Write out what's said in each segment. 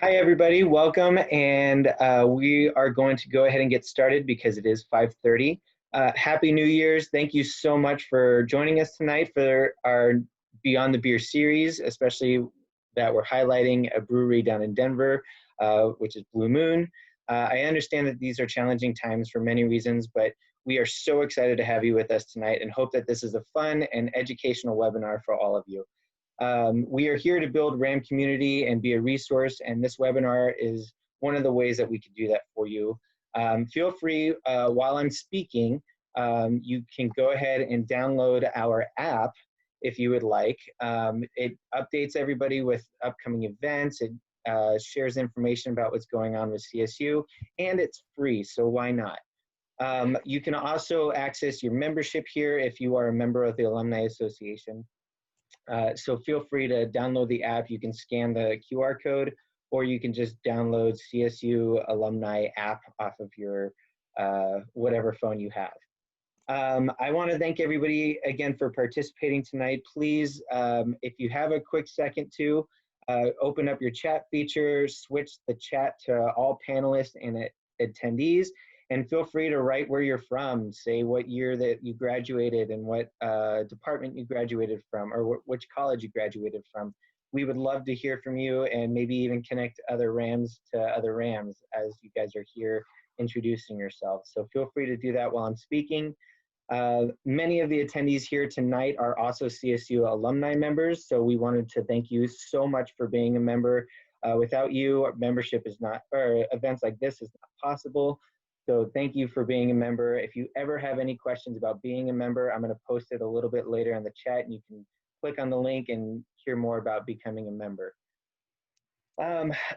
Hi, everybody. Welcome. And we are going to go ahead and get started because it is 5:30. Happy New Year's. Thank you so much for joining us tonight for our Beyond the Beer series, especially that we're highlighting a brewery down in Denver, which is Blue Moon. I understand that these are challenging times for many reasons, but we are so excited to have you with us tonight and hope that this is a fun and educational webinar for all of you. We are here to build RAM community and be a resource, and this webinar is one of the ways that we can do that for you. Feel free, while I'm speaking, you can go ahead and download our app if you would like. It updates everybody with upcoming events. It shares information about what's going on with CSU, and it's free, so why not? You can also access your membership here if you are a member of the Alumni Association. So feel free to download the app. You can scan the QR code, or you can just download CSU Alumni app off of your whatever phone you have. I want to thank everybody again for participating tonight. Please, if you have a quick second to, open up your chat feature, switch the chat to all panelists and attendees, and feel free to write where you're from. Say what year that you graduated and what department you graduated from, or which college you graduated from. We would love to hear from you and maybe even connect other Rams to other Rams as you guys are here introducing yourselves. So feel free to do that while I'm speaking. Many of the attendees here tonight are also CSU alumni members, so we wanted to thank you so much for being a member. Without you, our membership is not, or events like this is not possible. So thank you for being a member. If you ever have any questions about being a member, I'm going to post it a little bit later in the chat, and you can click on the link and hear more about becoming a member.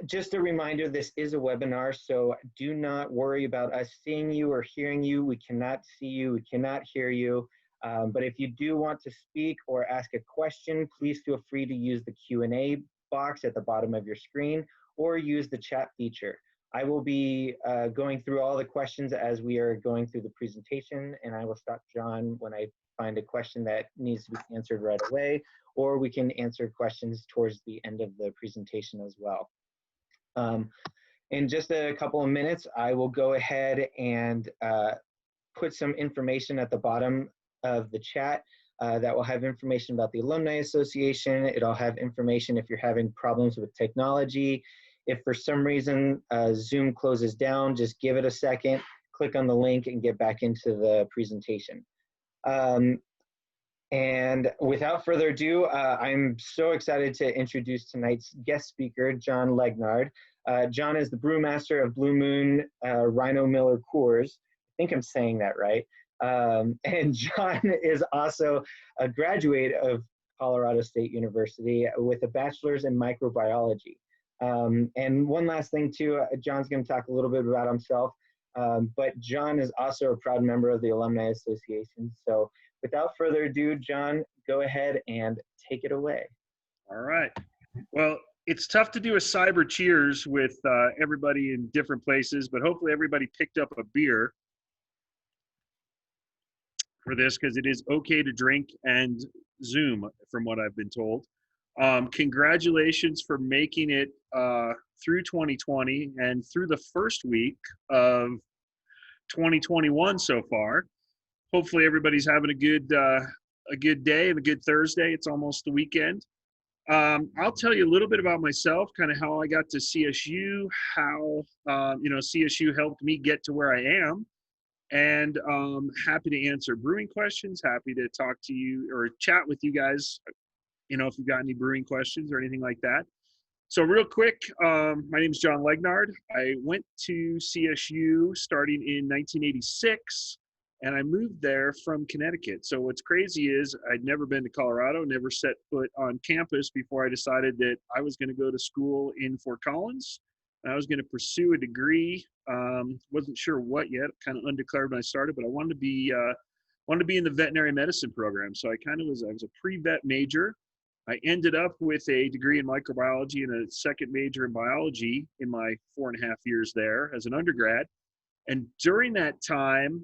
Just a reminder, this is a webinar, so do not worry about us seeing you or hearing you. We cannot see you, we cannot hear you. But if you do want to speak or ask a question, please feel free to use the Q&A box at the bottom of your screen or use the chat feature. I will be going through all the questions as we are going through the presentation, and I will stop John when I find a question that needs to be answered right away, or we can answer questions towards the end of the presentation as well. In just a couple of minutes, I will go ahead and put some information at the bottom of the chat that will have information about the Alumni Association. It'll have information if you're having problems with technology. If for some reason Zoom closes down, just give it a second, click on the link, and get back into the presentation. And without further ado, I'm so excited to introduce tonight's guest speaker, John Legnard. John is the brewmaster of Blue Moon Rhino Miller Coors. I think I'm saying that right. And John is also a graduate of Colorado State University with a bachelor's in microbiology. And one last thing too, John's going to talk a little bit about himself, but John is also a proud member of the Alumni Association. So without further ado, John, go ahead and take it away. All right. Well, it's tough to do a cyber cheers with everybody in different places, but hopefully everybody picked up a beer for this because it is okay to drink and Zoom, from what I've been told. Congratulations for making it through 2020 and through the first week of 2021 so far. Hopefully everybody's having a good day and a good Thursday. It's almost the weekend. I'll tell you a little bit about myself, kind of how I got to CSU, how CSU helped me get to where I am, and happy to answer brewing questions. Happy to talk to you or chat with you guys, if you've got any brewing questions or anything like that. So real quick, my name is John Legnard. I went to CSU starting in 1986. And I moved there from Connecticut. So what's crazy is I'd never been to Colorado, never set foot on campus before I decided that I was going to go to school in Fort Collins. I was going to pursue a degree. Wasn't sure what yet, kind of undeclared when I started, but I wanted to be in the veterinary medicine program. So I was a pre-vet major. I ended up with a degree in microbiology and a second major in biology in my 4.5 years there as an undergrad. And during that time,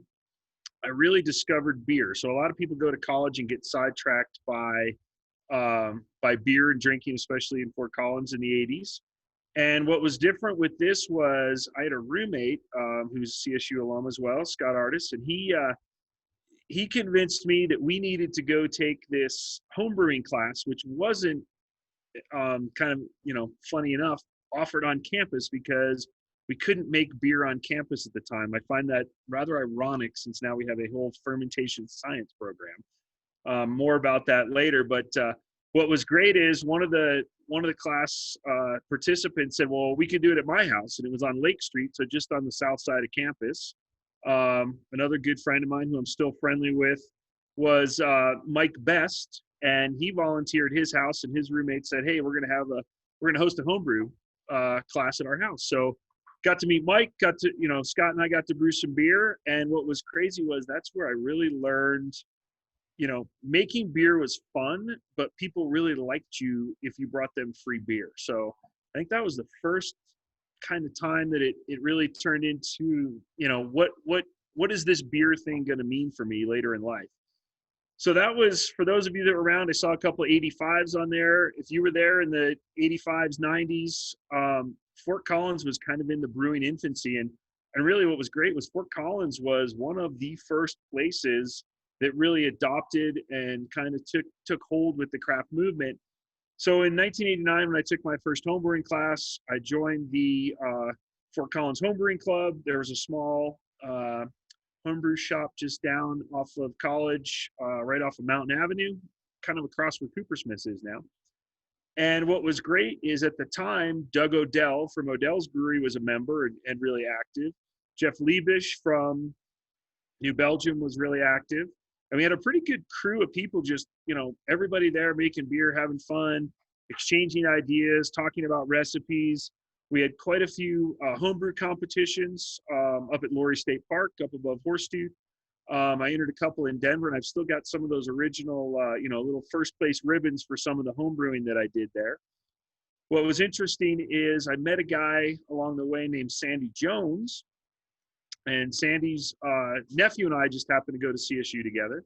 I really discovered beer. So a lot of people go to college and get sidetracked by beer and drinking, especially in Fort Collins in the 80s. And what was different with this was I had a roommate who's a CSU alum as well, Scott Artis, and he convinced me that we needed to go take this homebrewing class, which wasn't kind of, funny enough, offered on campus because we couldn't make beer on campus at the time. I find that rather ironic since now we have a whole fermentation science program. More about that later. But what was great is one of the class participants said, "Well, we could do it at my house," and it was on Lake Street, so just on the south side of campus. Another good friend of mine who I'm still friendly with was Mike Best, and he volunteered his house, and his roommate said, "Hey, we're gonna host a homebrew class at our house." So got to meet Mike, Scott and I got to brew some beer, and what was crazy was that's where I really learned, making beer was fun, but people really liked you if you brought them free beer. So I think that was the first kind of time that it really turned into, what is this beer thing going to mean for me later in life? So that was, for those of you that were around, I saw a couple of 85s on there. If you were there in the 85s, 90s, Fort Collins was kind of in the brewing infancy. And really what was great was Fort Collins was one of the first places that really adopted and kind of took hold with the craft movement. So in 1989, when I took my first homebrewing class, I joined the Fort Collins Homebrewing Club. There was a small homebrew shop just down off of College, right off of Mountain Avenue, kind of across where Coopersmith is now. And what was great is at the time, Doug Odell from Odell's Brewery was a member and really active. Jeff Liebisch from New Belgium was really active. And we had a pretty good crew of people, just, everybody there making beer, having fun, exchanging ideas, talking about recipes. We had quite a few homebrew competitions up at Laurie State Park, up above Horsetooth. I entered a couple in Denver, and I've still got some of those original, little first place ribbons for some of the homebrewing that I did there. What was interesting is I met a guy along the way named Sandy Jones, and Sandy's nephew and I just happened to go to CSU together.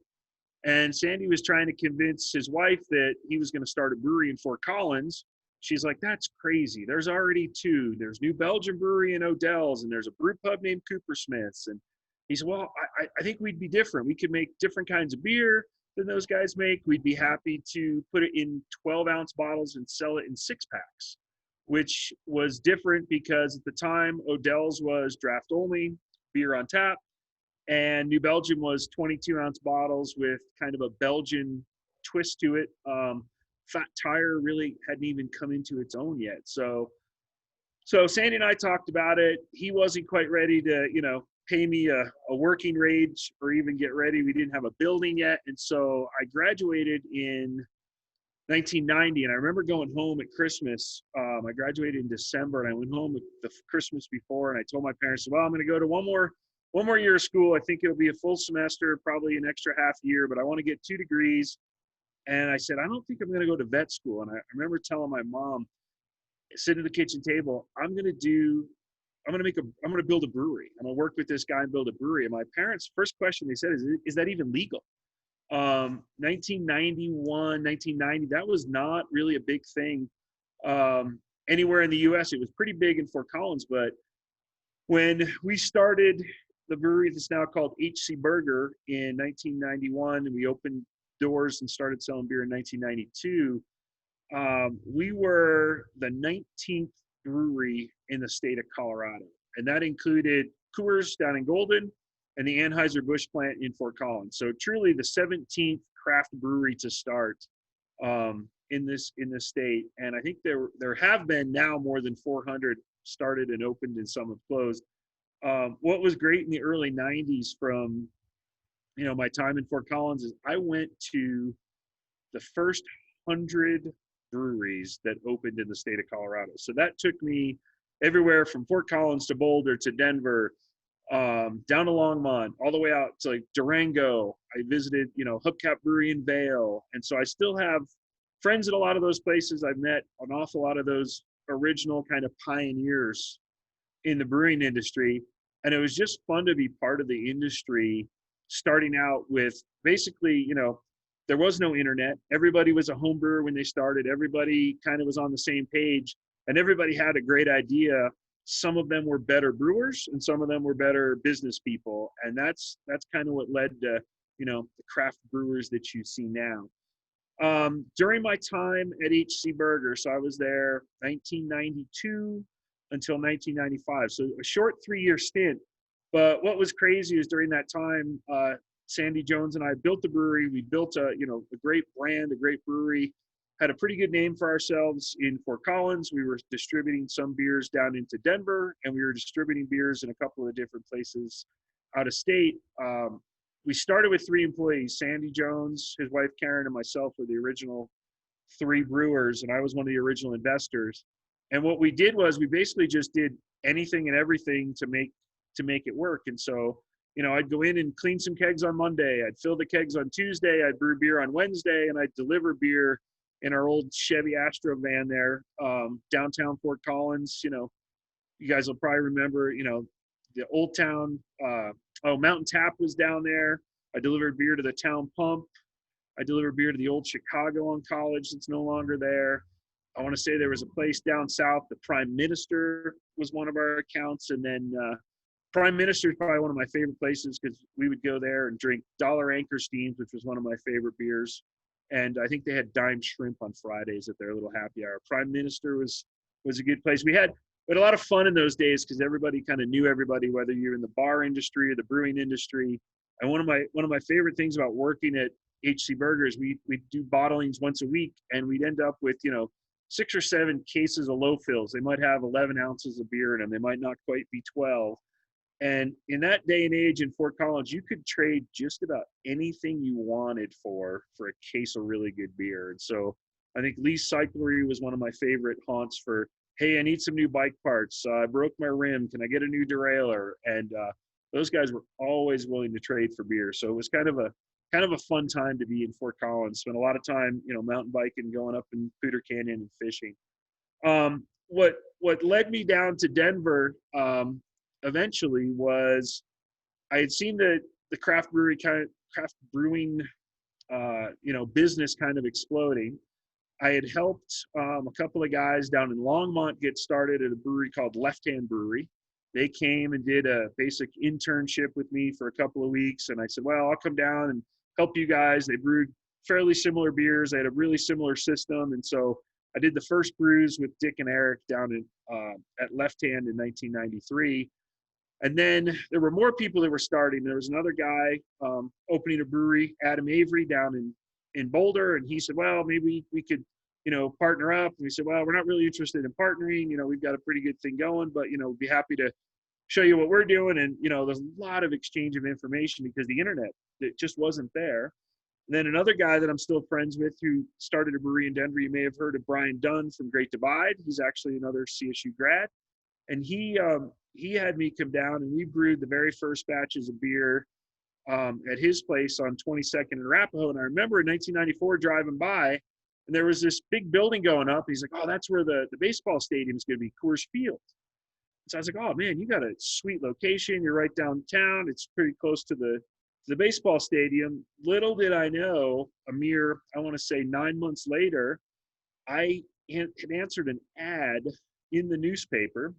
And Sandy was trying to convince his wife that he was going to start a brewery in Fort Collins. She's like, "That's crazy. There's already two. There's New Belgium Brewery and Odell's, and there's a brew pub named Coopersmith's." And he said, "Well, I think we'd be different. We could make different kinds of beer than those guys make. We'd be happy to put it in 12-ounce bottles and sell it in 6-packs," which was different because at the time, Odell's was draft only, beer on tap, and New Belgium was 22-ounce bottles with kind of a Belgian twist to it. Fat Tire really hadn't even come into its own yet. So Sandy and I talked about it. He wasn't quite ready to, pay me a working wage or even get ready. We didn't have a building yet. And so I graduated in 1990. And I remember going home at Christmas. I graduated in December, and I went home the Christmas before, and I told my parents, "Well, I'm going to go to one more year of school. I think it'll be a full semester, probably an extra half year, but I want to get 2 degrees." And I said, "I don't think I'm going to go to vet school." And I remember telling my mom, sitting at the kitchen table, I'm going to build a brewery. I'm going to work with this guy and build a brewery. And my parents' first question they said is that even legal? 1991, 1990, that was not really a big thing anywhere in the U.S. It was pretty big in Fort Collins, but when we started the brewery that's now called HC Burger in 1991, and we opened doors and started selling beer in 1992, we were the 19th brewery in the state of Colorado. And that included Coors down in Golden and the Anheuser-Busch plant in Fort Collins. So truly the 17th craft brewery to start in this state. And I think there have been now more than 400 started and opened, and some have closed. What was great in the early 90s from my time in Fort Collins is I went to the first 100 breweries that opened in the state of Colorado. So that took me everywhere from Fort Collins to Boulder to Denver, down to Longmont, all the way out to like Durango. I visited, Hubcap Brewery in Vail. And so I still have friends at a lot of those places. I've met an awful lot of those original kind of pioneers in the brewing industry. And it was just fun to be part of the industry, starting out with basically, there was no internet. Everybody was a home brewer when they started. Everybody kind of was on the same page. and everybody had a great idea. Some of them were better brewers and some of them were better business people. And that's kind of what led to, the craft brewers that you see now. During my time at HC Burger, so I was there 1992 until 1995. So a short 3-year stint. But what was crazy is during that time, Sandy Jones and I built the brewery. We built a great brand, a great brewery, had a pretty good name for ourselves in Fort Collins. We were distributing some beers down into Denver, and we were distributing beers in a couple of different places out of state. We started with 3 employees. Sandy Jones, his wife Karen, and myself were the original 3 brewers, and I was one of the original investors. And what we did was we basically just did anything and everything to make it work. And so, I'd go in and clean some kegs on Monday. I'd fill the kegs on Tuesday. I'd brew beer on Wednesday, and I'd deliver beer in our old Chevy Astro van there, downtown Fort Collins. You guys will probably remember, the Old Town, Mountain Tap was down there. I delivered beer to the Town Pump. I delivered beer to the old Chicago on College that's no longer there. I want to say there was a place down south, the Prime Minister was one of our accounts. And then Prime Minister is probably one of my favorite places because we would go there and drink Dollar Anchor Steams, which was one of my favorite beers. And I think they had dime shrimp on Fridays at their little happy hour. Prime Minister was a good place. We had a lot of fun in those days because everybody kind of knew everybody, whether you're in the bar industry or the brewing industry. And one of my favorite things about working at HC Burgers, we do bottlings once a week, and we'd end up with 6 or 7 cases of low fills. They might have 11 ounces of beer in them. They might not quite be 12. And in that day and age in Fort Collins, you could trade just about anything you wanted for a case of really good beer. And so I think Lee's Cyclery was one of my favorite haunts for, hey, I need some new bike parts. I broke my rim. Can I get a new derailleur? And those guys were always willing to trade for beer. So it was kind of a fun time to be in Fort Collins. Spent a lot of time, mountain biking, going up in Poudre Canyon and fishing. What led me down to Denver eventually was I had seen the craft brewing business kind of exploding. I had helped a couple of guys down in Longmont get started at a brewery called Left Hand Brewery. They came and did a basic internship with me for a couple of weeks. And I said, well, I'll come down and help you guys. They brewed fairly similar beers. They had a really similar system. And so I did the first brews with Dick and Eric down at Left Hand in 1993. And then there were more people that were starting. There was another guy opening a brewery, Adam Avery, down in Boulder. And he said, well, maybe we could, partner up. And we said, well, we're not really interested in partnering. We've got a pretty good thing going, but, we'd be happy to show you what we're doing. And, there's a lot of exchange of information because the internet, it just wasn't there. And then another guy that I'm still friends with who started a brewery in Denver, you may have heard of Brian Dunn from Great Divide. He's actually another CSU grad. And he had me come down and we brewed the very first batches of beer at his place on 22nd and Arapahoe. And I remember in 1994 driving by, and there was this big building going up. He's like, oh, that's where the baseball stadium is going to be, Coors Field. So I was like, oh, man, you got a sweet location. You're right downtown. It's pretty close to the baseball stadium. Little did I know, a mere, I want to say 9 months later, I had answered an ad in the newspaper,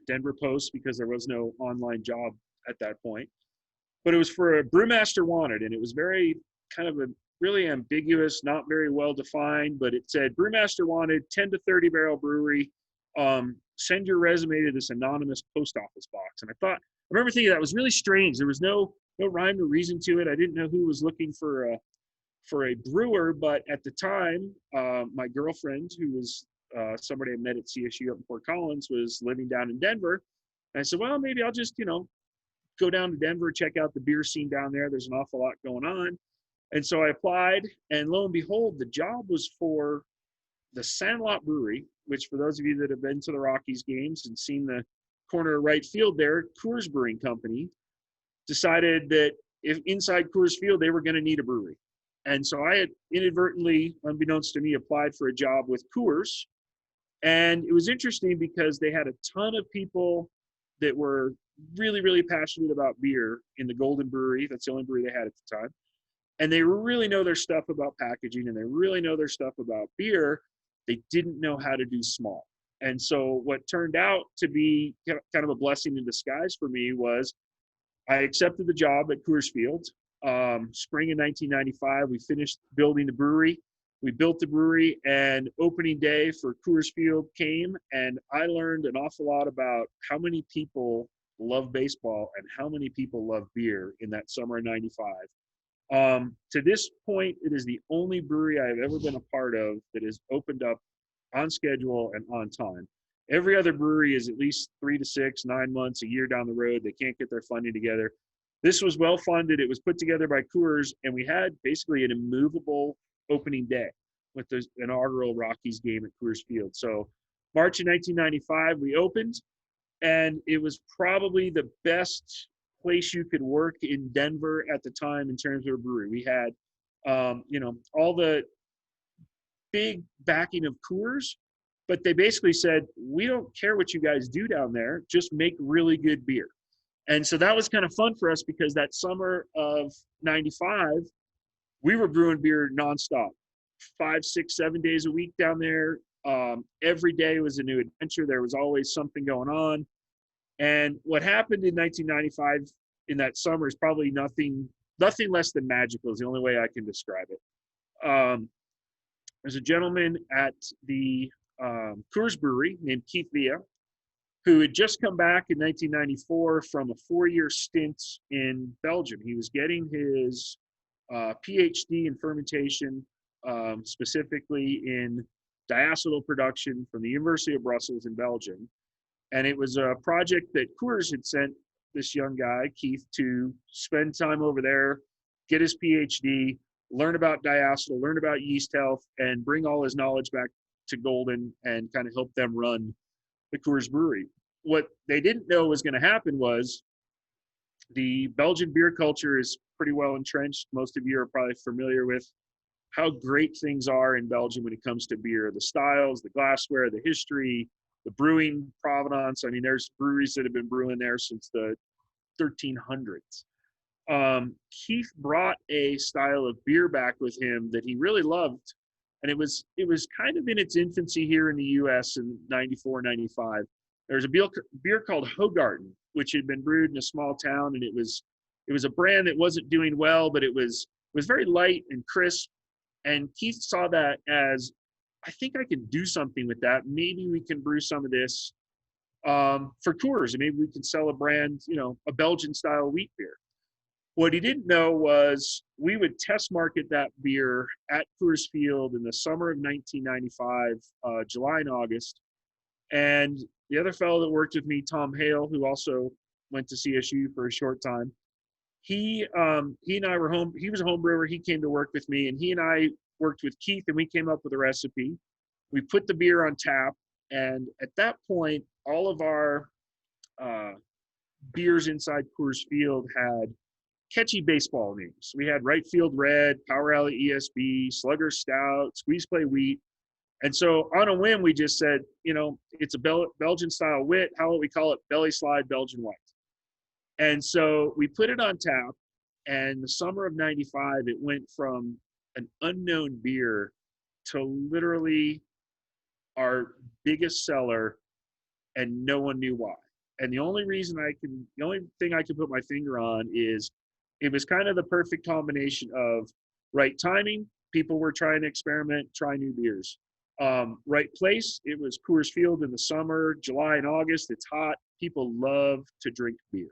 Denver Post, because there was no online job at that point. But it was for a brewmaster wanted, and it was very kind of a really ambiguous, not very well defined, but it said brewmaster wanted, 10 to 30 barrel brewery. Send your resume to this anonymous post office box. And I remember thinking that was really strange. There was no rhyme or reason to it. I didn't know who was looking for a brewer, but at the time, my girlfriend, who was somebody I met at CSU up in Fort Collins, was living down in Denver. And I said, well, maybe I'll just, go down to Denver, check out the beer scene down there. There's an awful lot going on. And so I applied, and lo and behold, the job was for the Sandlot Brewery, which for those of you that have been to the Rockies games and seen the corner right field there, Coors Brewing Company decided that if inside Coors Field, they were going to need a brewery. And so I had inadvertently, unbeknownst to me, applied for a job with Coors. And it was interesting because they had a ton of people that were really, really passionate about beer in the Golden Brewery. That's the only brewery they had at the time. And they really know their stuff about packaging, and they really know their stuff about beer. They didn't know how to do small. And so what turned out to be kind of a blessing in disguise for me was I accepted the job at Coors Field. Spring of 1995, we finished building the brewery. We built the brewery, and opening day for Coors Field came, and I learned an awful lot about how many people love baseball and how many people love beer in that summer of 95. To this point, it is the only brewery I've ever been a part of that has opened up on schedule and on time. Every other brewery is at least 3 to 6, 9 months, a year down the road. They can't get their funding together. This was well funded. It was put together by Coors, and we had basically an immovable opening day with the inaugural Rockies game at Coors Field. So March of 1995, we opened, and it was probably the best place you could work in Denver at the time in terms of a brewery. We had, all the big backing of Coors, but they basically said, we don't care what you guys do down there, just make really good beer. And so that was kind of fun for us because that summer of 95, we were brewing beer nonstop, 5, 6, 7 days a week down there. Every day was a new adventure. There was always something going on. And what happened in 1995 in that summer is probably nothing less than magical is the only way I can describe it. There's a gentleman at the Coors Brewery named Keith Villa, who had just come back in 1994 from a 4-year stint in Belgium. He was getting his PhD in fermentation, specifically in diacetyl production from the University of Brussels in Belgium. And it was a project that Coors had sent this young guy, Keith, to spend time over there, get his PhD, learn about diacetyl, learn about yeast health, and bring all his knowledge back to Golden and kind of help them run the Coors Brewery. What they didn't know was going to happen was the Belgian beer culture is pretty well entrenched. Most of you are probably familiar with how great things are in Belgium when it comes to beer, the styles, the glassware, the history, the brewing provenance. I mean, there's breweries that have been brewing there since the 1300s. Keith brought a style of beer back with him that he really loved. And it was kind of in its infancy here in the US in 94, 95. There was a beer called Hogarten, which had been brewed in a small town. And it was a brand that wasn't doing well, but it was very light and crisp. And Keith saw that as, I think I can do something with that. Maybe we can brew some of this for Coors, and maybe we can sell a brand, a Belgian style wheat beer. What he didn't know was we would test market that beer at Coors Field in the summer of 1995, July and August. And the other fellow that worked with me, Tom Hale, who also went to CSU for a short time, he and I were home. He was a home brewer. He came to work with me, and he and I worked with Keith, and we came up with a recipe. We put the beer on tap, and at that point, all of our beers inside Coors Field had catchy baseball names. We had Right Field Red, Power Alley ESB, Slugger Stout, Squeeze Play Wheat. And so on a whim, we just said, it's a Belgian style wit. How about we call it Belly Slide Belgian White? And so we put it on tap, and the summer of 95, it went from an unknown beer to literally our biggest seller, and no one knew why. And the only thing I can put my finger on is it was kind of the perfect combination of right timing. People were trying to experiment, try new beers. Right place. It was Coors Field in the summer, July and August. It's hot. People love to drink beer.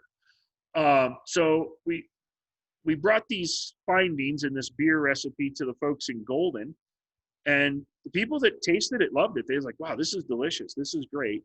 So we brought these findings in this beer recipe to the folks in Golden, and the people that tasted it loved it. They was like, wow, this is delicious. This is great.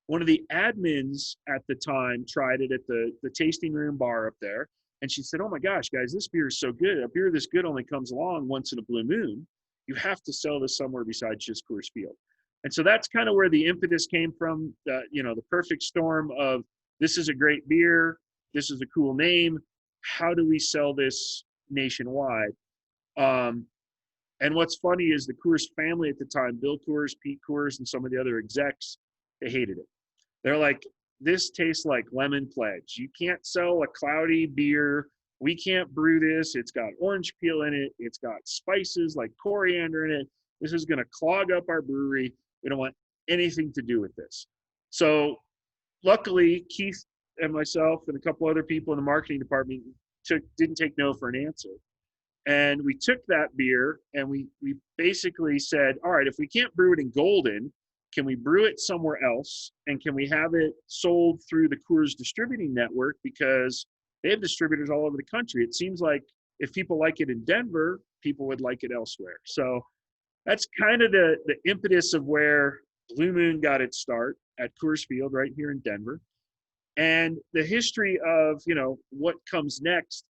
One of the admins at the time tried it at the tasting room bar up there. And she said, oh my gosh, guys, this beer is so good. A beer this good only comes along once in a blue moon. You have to sell this somewhere besides just Coors Field. And so that's kind of where the impetus came from, the perfect storm of this is a great beer. This is a cool name. How do we sell this nationwide? And what's funny is the Coors family at the time, Bill Coors, Pete Coors, and some of the other execs, they hated it. They're like, this tastes like lemon pledge. You can't sell a cloudy beer. We can't brew this. It's got orange peel in it. It's got spices like coriander in it. This is going to clog up our brewery. We don't want anything to do with this. So luckily, Keith and myself and a couple other people in the marketing department didn't take no for an answer. And we took that beer and we basically said, all right, if we can't brew it in Golden, can we brew it somewhere else? And can we have it sold through the Coors distributing network? Because they have distributors all over the country. It seems like if people like it in Denver, people would like it elsewhere. So that's kind of the impetus of where Blue Moon got its start at Coors Field right here in Denver. And the history of, what comes next,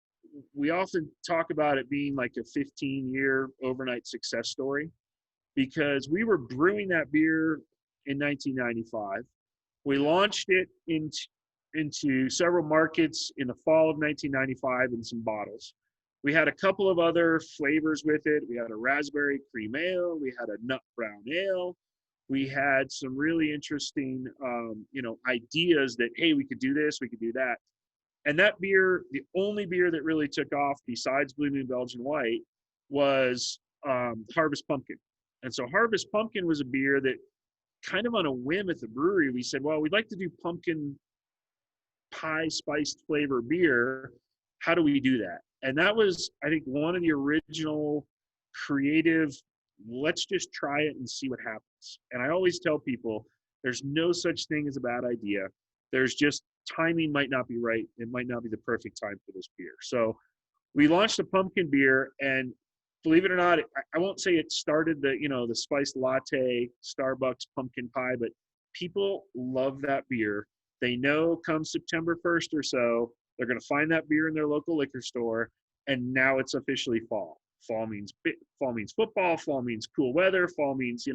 we often talk about it being like a 15-year overnight success story, because we were brewing that beer in 1995. We launched it into several markets in the fall of 1995 in some bottles. We had a couple of other flavors with it. We had a raspberry cream ale. We had a nut brown ale. We had some really interesting, ideas that, hey, we could do this, we could do that. And that beer, the only beer that really took off besides Blue Moon Belgian White, was Harvest Pumpkin. And so Harvest Pumpkin was a beer that kind of on a whim at the brewery, we said, well, we'd like to do pumpkin pie spiced flavor beer. How do we do that? And that was, I think, one of the original creative, let's just try it and see what happens. And I always tell people, there's no such thing as a bad idea. There's just timing might not be right. It might not be the perfect time for this beer. So we launched a pumpkin beer, and believe it or not, I won't say it started the spiced latte, Starbucks pumpkin pie, but people love that beer. They know come September 1st or so, they're going to find that beer in their local liquor store, and now it's officially fall. Fall means football. Fall means cool weather. Fall means,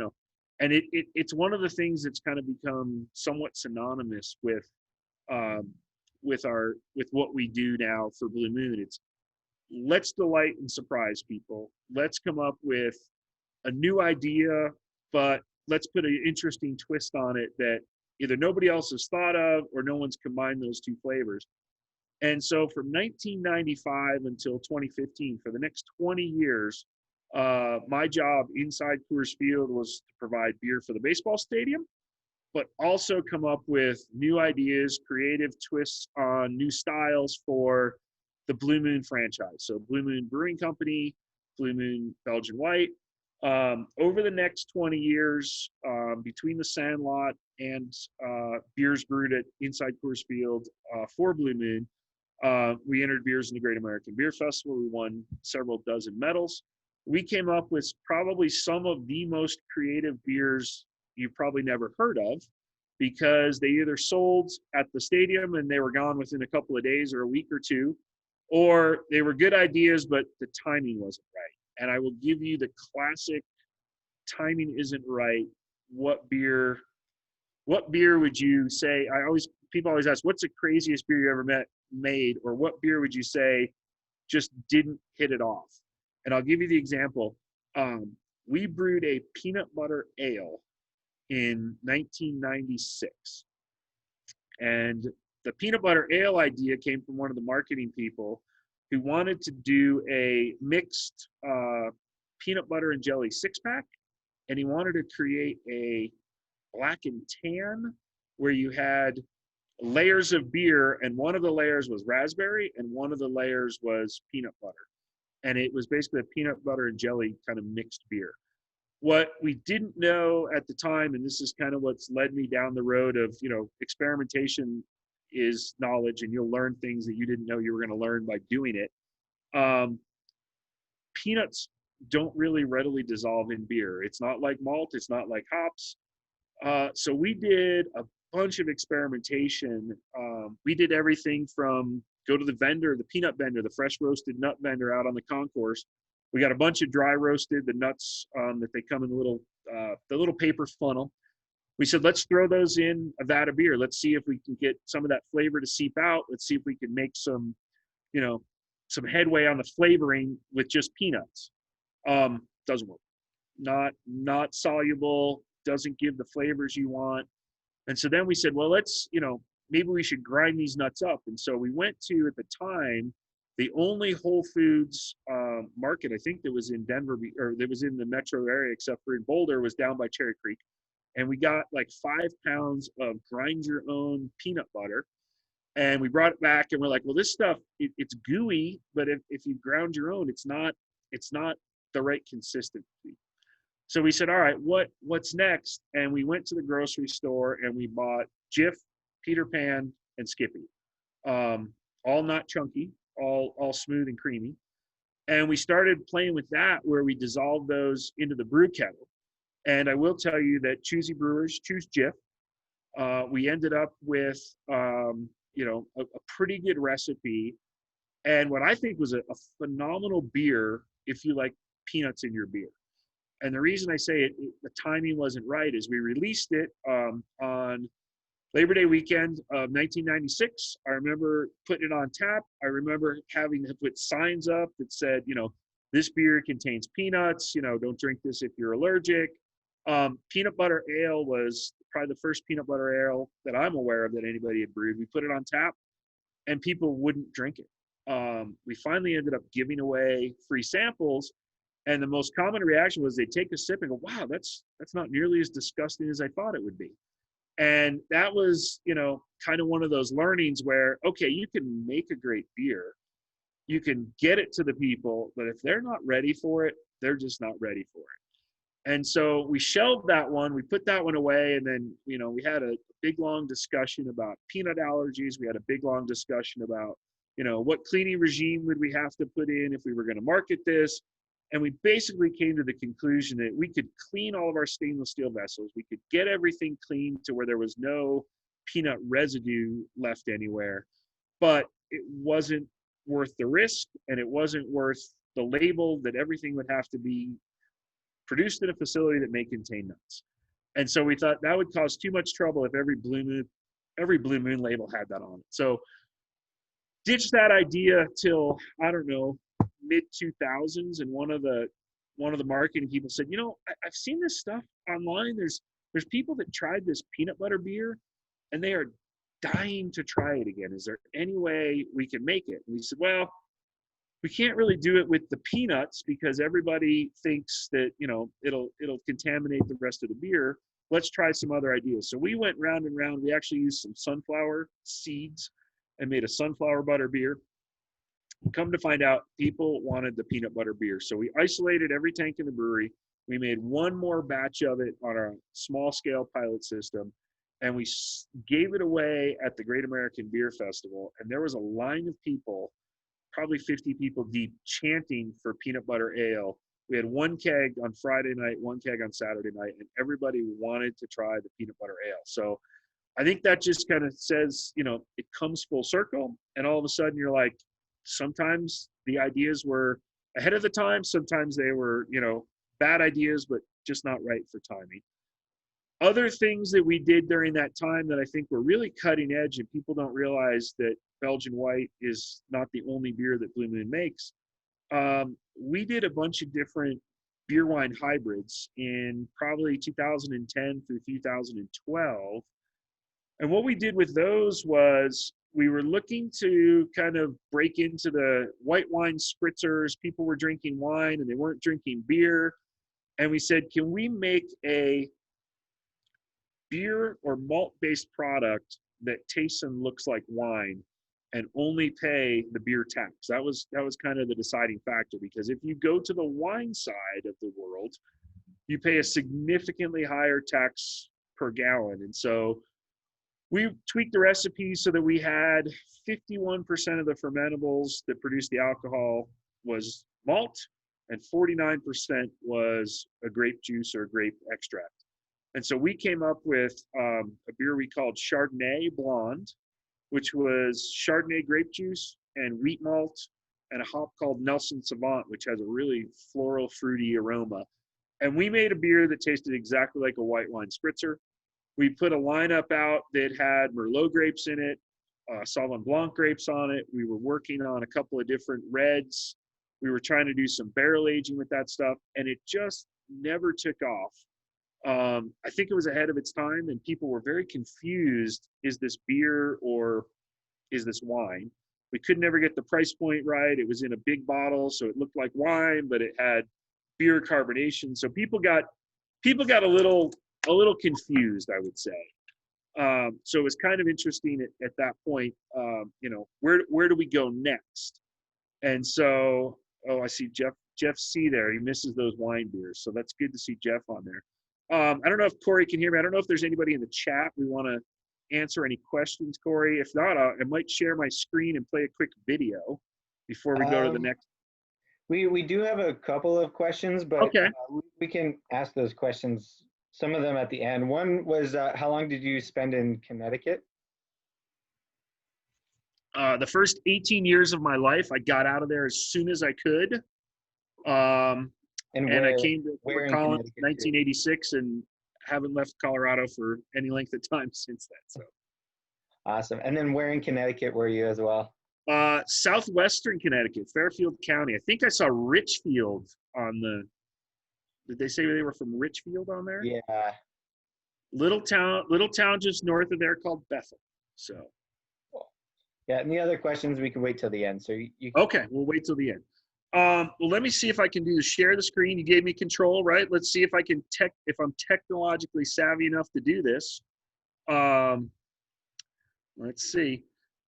and it's one of the things that's kind of become somewhat synonymous with what we do now for Blue Moon. It's let's delight and surprise people. Let's come up with a new idea, but let's put an interesting twist on it that either nobody else has thought of or no one's combined those two flavors. And so from 1995 until 2015, for the next 20 years, my job inside Coors Field was to provide beer for the baseball stadium, but also come up with new ideas, creative twists on new styles for the Blue Moon franchise. So Blue Moon Brewing Company, Blue Moon Belgian White. Over the next 20 years, between the Sandlot and beers brewed at inside Coors Field for Blue Moon, we entered beers in the Great American Beer Festival. We won several dozen medals. We came up with probably some of the most creative beers you've probably never heard of, because they either sold at the stadium and they were gone within a couple of days or a week or two, or they were good ideas, but the timing wasn't right. And I will give you the classic timing isn't right. What beer would you say? People always ask, what's the craziest beer you ever made? Or what beer would you say just didn't hit it off? And I'll give you the example. We brewed a peanut butter ale in 1996. And the peanut butter ale idea came from one of the marketing people who wanted to do a mixed peanut butter and jelly 6-pack. And he wanted to create a black and tan where you had layers of beer, and one of the layers was raspberry and one of the layers was peanut butter. And it was basically a peanut butter and jelly kind of mixed beer. What we didn't know at the time, and this is kind of what's led me down the road of, experimentation is knowledge, and you'll learn things that you didn't know you were going to learn by doing it. Peanuts don't really readily dissolve in beer. It's not like malt. It's not like hops. So we did a bunch of experimentation. We did everything from go to the vendor, the peanut vendor, the fresh roasted nut vendor out on the concourse. We got a bunch of dry roasted, the nuts that they come in the little paper funnel. We said, let's throw those in a vat of beer. Let's see if we can get some of that flavor to seep out. Let's see if we can make some headway on the flavoring with just peanuts. Doesn't work. Not soluble, doesn't give the flavors you want. And so then we said, well, let's, maybe we should grind these nuts up. And so we went to, at the time, the only Whole Foods market, I think, that was in Denver, or that was in the metro area, except for in Boulder, was down by Cherry Creek. and we got like 5 pounds of grind your own peanut butter. And we brought it back and we're like, well, this stuff, it's gooey, but if you ground your own, it's not the right consistency. So we said, all right, what's next? And we went to the grocery store and we bought Jif, Peter Pan, and Skippy. All not chunky, all smooth and creamy. And we started playing with that, where we dissolved those into the brew kettle. And I will tell you that choosy brewers choose Jif. We ended up with a pretty good recipe, and what I think was a phenomenal beer if you like peanuts in your beer. And the reason I say the timing wasn't right is we released it on Labor Day weekend of 1996. I remember putting it on tap. I remember having to put signs up that said, this beer contains peanuts, don't drink this if you're allergic. Peanut butter ale was probably the first peanut butter ale that I'm aware of that anybody had brewed. We put it on tap and people wouldn't drink it. We finally ended up giving away free samples. And the most common reaction was they take a sip and go, wow, that's not nearly as disgusting as I thought it would be. And that was, kind of one of those learnings where, okay, you can make a great beer. You can get it to the people, but if they're not ready for it, they're just not ready for it. And so we shelved that one, we put that one away, and then, we had a big, long discussion about peanut allergies. We had a big, long discussion about, what cleaning regime would we have to put in if we were going to market this. And we basically came to the conclusion that we could clean all of our stainless steel vessels. We could get everything clean to where there was no peanut residue left anywhere, but it wasn't worth the risk, and it wasn't worth the label that everything would have to be produced in a facility that may contain nuts. And so we thought that would cause too much trouble if every Blue Moon label had that on it. So ditched that idea till, I don't know, mid 2000s, and one of the marketing people said, I've seen this stuff online. There's people that tried this peanut butter beer and they are dying to try it again. Is there any way we can make it? And we said, well, we can't really do it with the peanuts because everybody thinks that it'll contaminate the rest of the beer. Let's try some other ideas. So we went round and round. We actually used some sunflower seeds and made a sunflower butter beer. Come to find out, people wanted the peanut butter beer. So we isolated every tank in the brewery. We made one more batch of it on our small scale pilot system, and we gave it away at the Great American Beer Festival. And there was a line of people, probably 50 people deep, chanting for peanut butter ale. We had one keg on Friday night, one keg on Saturday night, and everybody wanted to try the peanut butter ale. So I think that just kind of says, it comes full circle, and all of a sudden you're like, sometimes the ideas were ahead of the time. Sometimes they were, bad ideas, but just not right for timing. Other things that we did during that time that I think were really cutting edge, and people don't realize that Belgian White is not the only beer that Blue Moon makes. We did a bunch of different beer wine hybrids in probably 2010 through 2012. And what we did with those was we were looking to kind of break into the white wine spritzers. People were drinking wine and they weren't drinking beer. And we said, can we make a beer or malt-based product that tastes and looks like wine and only pay the beer tax? That was kind of the deciding factor, because if you go to the wine side of the world, you pay a significantly higher tax per gallon. And so we tweaked the recipe so that we had 51% of the fermentables that produce the alcohol was malt, and 49% was a grape juice or grape extract. And so we came up with a beer we called Chardonnay Blonde, which was Chardonnay grape juice and wheat malt and a hop called Nelson Savant, which has a really floral, fruity aroma. And we made a beer that tasted exactly like a white wine spritzer. We put a lineup out that had Merlot grapes in it, Sauvignon Blanc grapes on it. We were working on a couple of different reds. We were trying to do some barrel aging with that stuff, and it just never took off. I think it was ahead of its time, and people were very confused. Is this beer or is this wine? We could never get the price point right. It was in a big bottle, so it looked like wine, but it had beer carbonation. So people got a little a little confused, I would say. So it was kind of interesting at that point, where do we go next? And so, I see Jeff C there. He misses those wine beers. So that's good to see Jeff on there. I don't know if Corey can hear me. I don't know if there's anybody in the chat we want to answer any questions, Corey. If not, I might share my screen and play a quick video before we go to the next. We do have a couple of questions, but okay. We can ask those questions, some of them at the end. One was, how long did you spend in Connecticut? The first 18 years of my life, I got out of there as soon as I could. And I came to Fort Collins in 1986 and haven't left Colorado for any length of time since then. So awesome. And then where in Connecticut were you as well? Southwestern Connecticut, Fairfield County. I think I saw Richfield on the. Did they say they were from Richfield on there? Yeah. Little town just north of there called Bethel. So. Cool. Yeah, and the other questions we can wait till the end. So you okay, we'll wait till the end. Well, let me see if I can share the screen. You gave me control, right? Let's see if I can if I'm technologically savvy enough to do this. Let's see.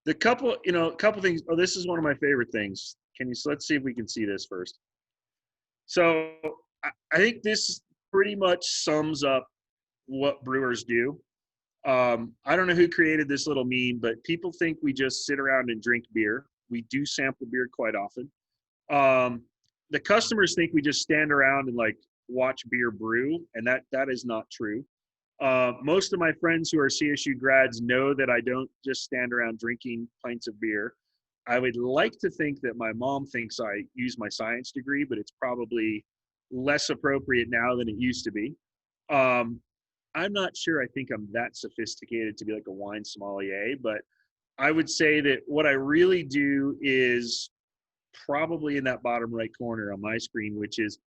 The couple things. Oh, this is one of my favorite things. Let's see if we can see this first. So I think this pretty much sums up what brewers do. I don't know who created this little meme, but people think we just sit around and drink beer. We do sample beer quite often. The customers think we just stand around and like watch beer brew, and that is not true. Most of my friends who are CSU grads know that I don't just stand around drinking pints of beer. I would like to think that my mom thinks I use my science degree, but it's probably less appropriate now than it used to be. I'm not sure I think I'm that sophisticated to be like a wine sommelier, but I would say that what I really do is probably in that bottom right corner on my screen, which is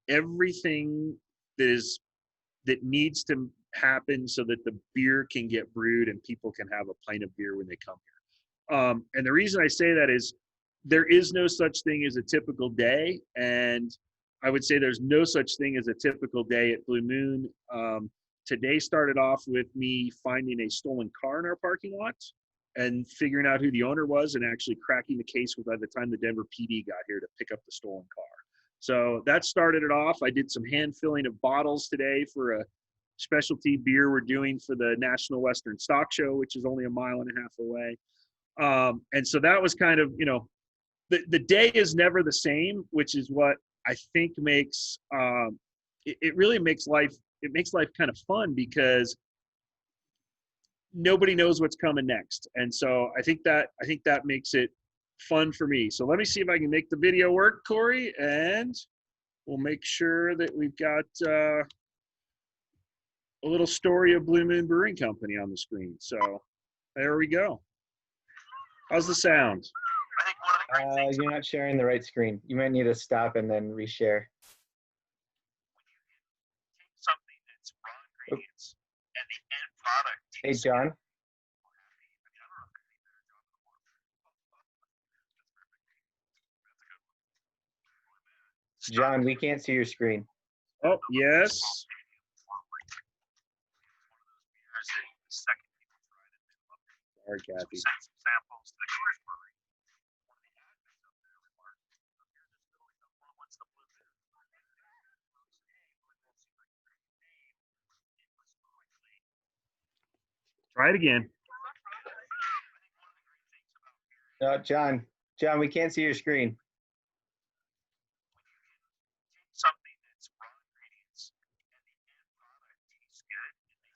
everything that needs to happen so that the beer can get brewed and people can have a pint of beer when they come here. And the reason I say that is there is no such thing as a typical day. And I would say there's no such thing as a typical day at Blue Moon. Today started off with me finding a stolen car in our parking lot and figuring out who the owner was and actually cracking the case by the time the Denver PD got here to pick up the stolen car. So that started it off. I did some hand filling of bottles today for a specialty beer we're doing for the National Western Stock Show, which is only 1.5 miles away. And so that was kind of, the day is never the same, which is what I think makes, it really makes life kind of fun because nobody knows what's coming next. And so I think that makes it fun for me. So let me see if I can make the video work, Corey, and we'll make sure that we've got a little story of Blue Moon Brewing Company on the screen. So there we go. How's the sound? You're not sharing the right screen. You might need to stop and then reshare. Something that's raw ingredients and the end product. Hey, John. John, we can't see your screen. Oh, yes. Sorry, Kathy. Try it again. No, John, we can't see your screen. Something that's raw ingredients and the end product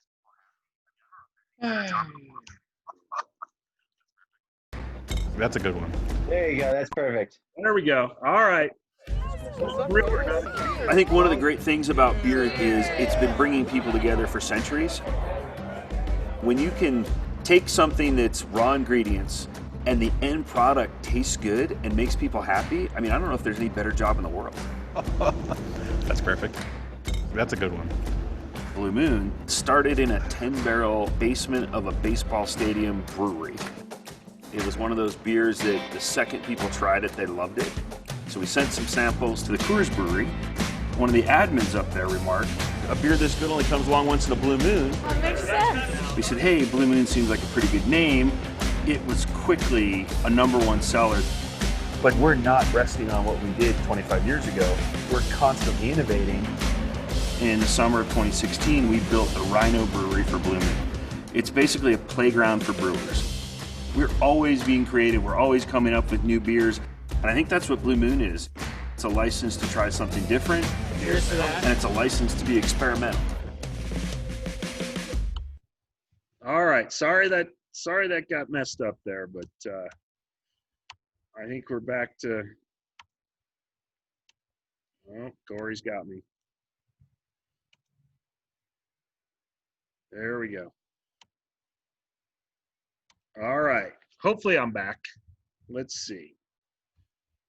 tastes good. That's a good one. There you go. That's perfect. There we go. All right. I think one of the great things about beer is it's been bringing people together for centuries. When you can take something that's raw ingredients and the end product tastes good and makes people happy, I mean, I don't know if there's any better job in the world. That's perfect. That's a good one. Blue Moon started in a 10-barrel basement of a baseball stadium brewery. It was one of those beers that the second people tried it, they loved it. So we sent some samples to the Coors Brewery. One of the admins up there remarked a beer this good only comes along once in a blue moon. That makes sense. We said, hey, Blue Moon seems like a pretty good name. It was quickly a #1 seller. But we're not resting on what we did 25 years ago. We're constantly innovating. In the summer of 2016, we built the Rhino Brewery for Blue Moon. It's basically a playground for brewers. We're always being creative. We're always coming up with new beers. And I think that's what Blue Moon is. It's a license to try something different. Cheers to that. And it's a license to be experimental. All right. Sorry that got messed up there, but I think we're back to. Oh, Corey's got me. There we go. All right. Hopefully I'm back. Let's see.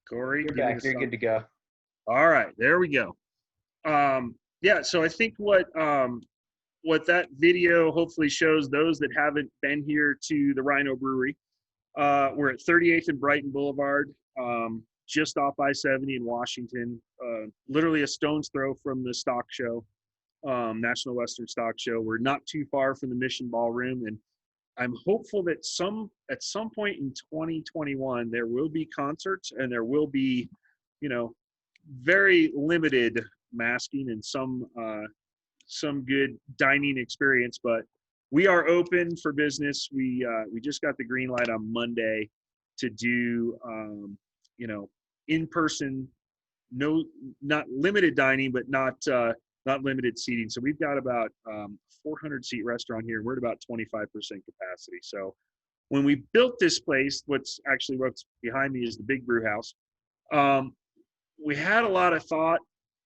Corey, You're back. You're good to go. All right, there we go. Yeah, so I think what that video hopefully shows those that haven't been here to the Rhino Brewery. We're at 38th and Brighton Boulevard, just off I-70 in Washington, literally a stone's throw from the stock show, National Western Stock Show. We're not too far from the Mission Ballroom, and I'm hopeful that at some point in 2021 there will be concerts and there will be, very limited masking and some good dining experience. But we are open for business. We just got the green light on Monday to do in person, not limited dining, but not limited seating. So we've got about 400 seat restaurant here. We're at about 25% capacity. So when we built this place, what's behind me is the Big Brew House. We had a lot of thought,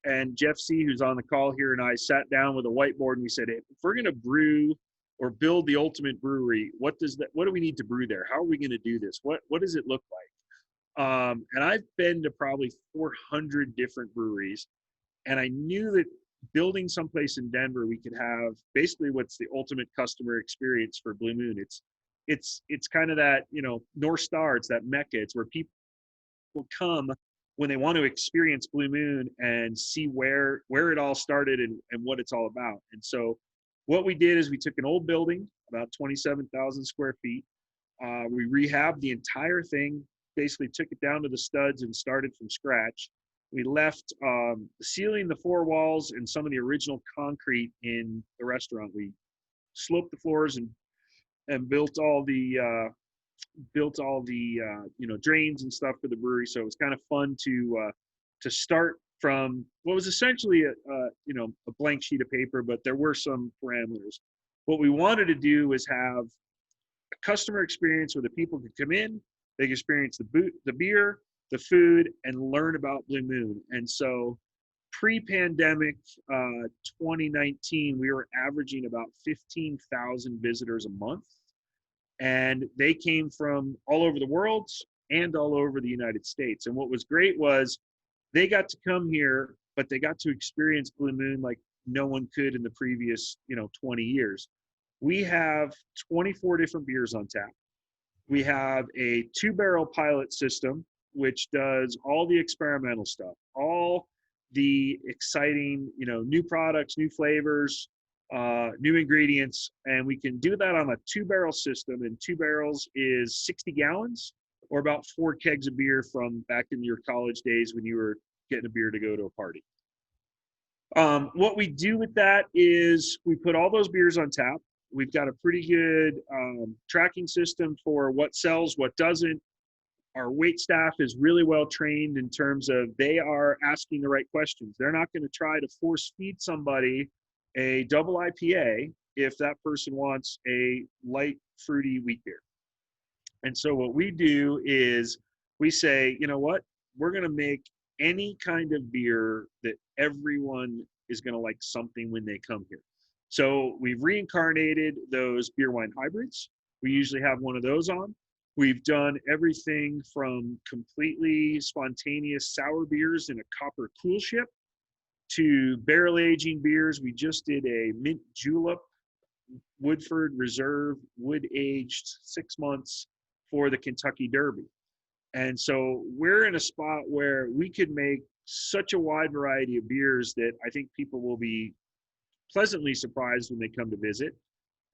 and Jeff C., who's on the call here, and I sat down with a whiteboard and we said, hey, if we're going to brew or build the ultimate brewery, what do we need to brew there? How are we going to do this? What does it look like? And I've been to probably 400 different breweries, and I knew that building someplace in Denver, we could have basically what's the ultimate customer experience for Blue Moon. It's kind of that, North Star. It's that Mecca. It's where people will come when they want to experience Blue Moon and see where it all started and what it's all about. And so what we did is we took an old building, about 27,000 square feet. We rehabbed the entire thing, basically took it down to the studs and started from scratch. We left the ceiling, the four walls, and some of the original concrete in the restaurant. We sloped the floors and built all the drains and stuff for the brewery. So it was kind of fun to start from what was essentially a blank sheet of paper, but there were some parameters. What we wanted to do was have a customer experience where the people could come in, they could experience the beer, the food, and learn about Blue Moon. And so pre-pandemic 2019, we were averaging about 15,000 visitors a month. And they came from all over the world and all over the United States. And what was great was they got to come here, but they got to experience Blue Moon like no one could in the previous 20 years. We have 24 different beers on tap. We have a 2-barrel pilot system, which does all the experimental stuff, all the exciting, new products, new flavors, new ingredients, and we can do that on a 2-barrel system. And 2 barrels is 60 gallons, or about 4 kegs of beer from back in your college days when you were getting a beer to go to a party. What we do with that is we put all those beers on tap. We've got a pretty good tracking system for what sells, what doesn't. Our wait staff is really well trained in terms of they are asking the right questions. They're not going to try to force feed somebody a double IPA if that person wants a light, fruity wheat beer. And so what we do is we say, you know what, we're going to make any kind of beer that everyone is going to like something when they come here. So we've reincarnated those beer wine hybrids. We usually have one of those on. We've done everything from completely spontaneous sour beers in a copper cool ship to barrel aging beers. We just did a mint julep Woodford Reserve wood aged 6 months for the Kentucky Derby. And so we're in a spot where we could make such a wide variety of beers that I think people will be pleasantly surprised when they come to visit.